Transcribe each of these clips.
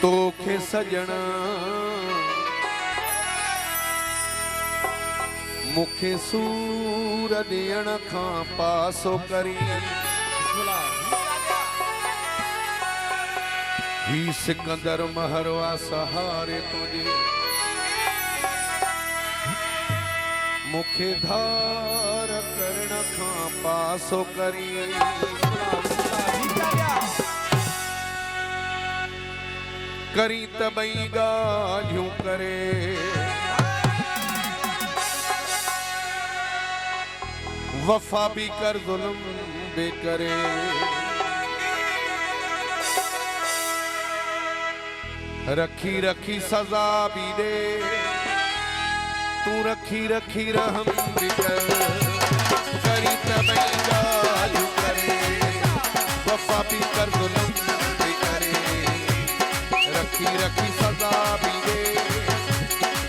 तोखे सजणा मुखे सूर ॾियण खां पासो करी ही सिकंदर महरवा सहारे तुझे मुखे धार करण खां पासो करी करी त ॿई ॻाल्हियूं करे वफा भी कर जुल्म भी करे रखी रखी सजा भी दे तू रखी रखी रहम भी कर करी तबई गालियों करे वफा भी कर जुल्म भी करे रखी रखी सजा भी दे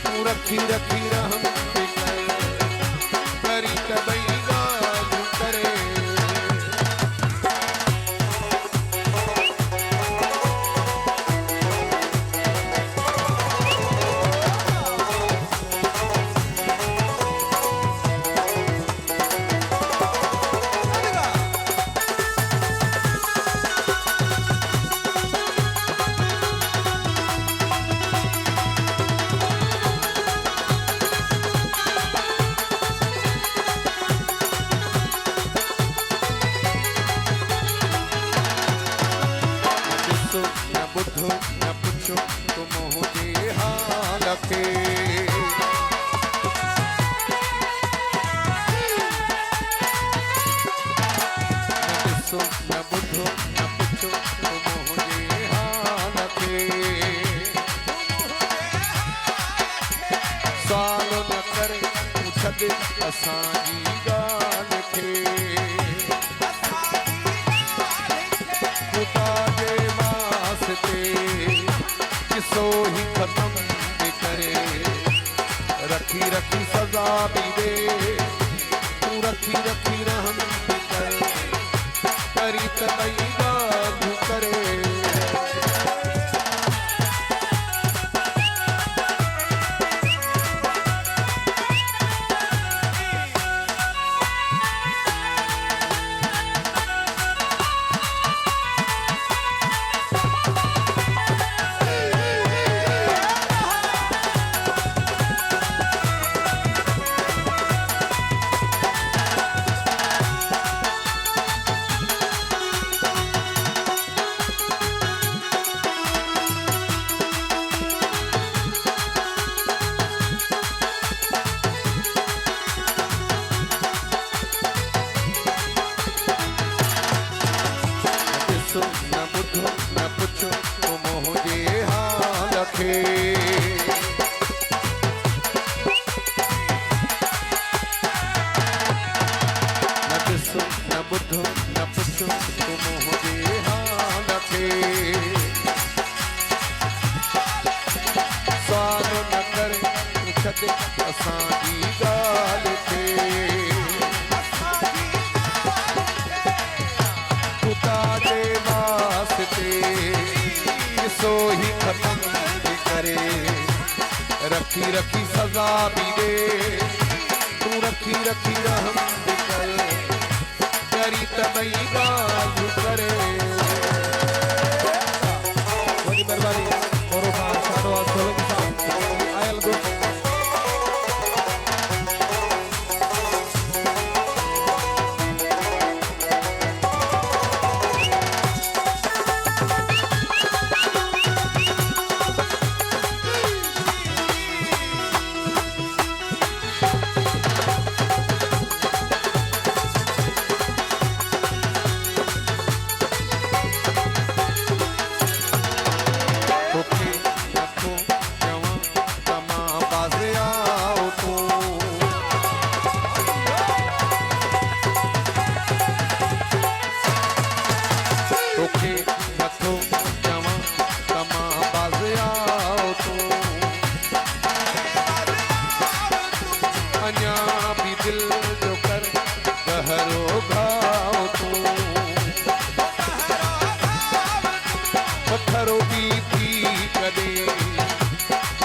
तू रखी रखी रहम भी कर करी तबई असांजी ॻाल्हि खे ख़ुदा जे वास्ते किसो ही ख़त्म भी करे रखी रखी सजा भी दे तू रखी रखी रहम भी कर करी त ॿई ॻाल्हियूं करे असांजी ॻाल्हि खे ख़ुदा जे वास्ते किसो ही ख़त्म भी करे रखी रखी सजा भी दे तू रखी रखी रहम भी कर करी त ॿई ॻाल्हियूं करे वॾी महिरबानी मोरो खान शाहनवाज़ सोलंकी साहब आयल गुड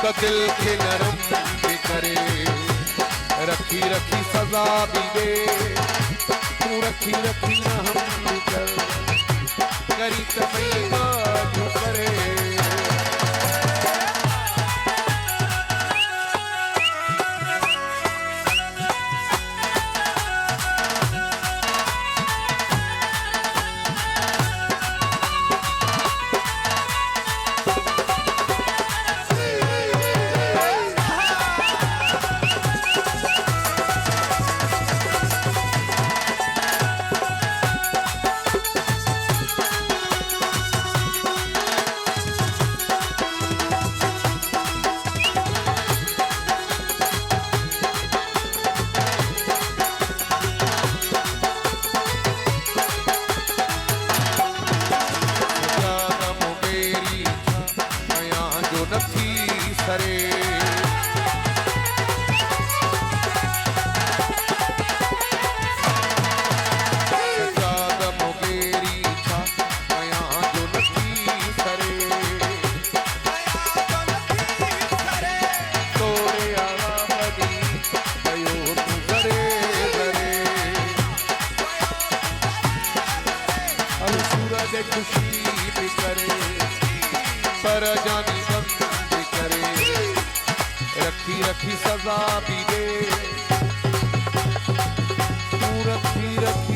तो दिल के नरम भी करे, रखी रखी सजा भी दे, तू रखी रखी ना हम भी कर, करी तमैया जो करे। खुशी भी करे पर जानी गम भी करे, रखी रखी सजा भी दे, तू रखी रखी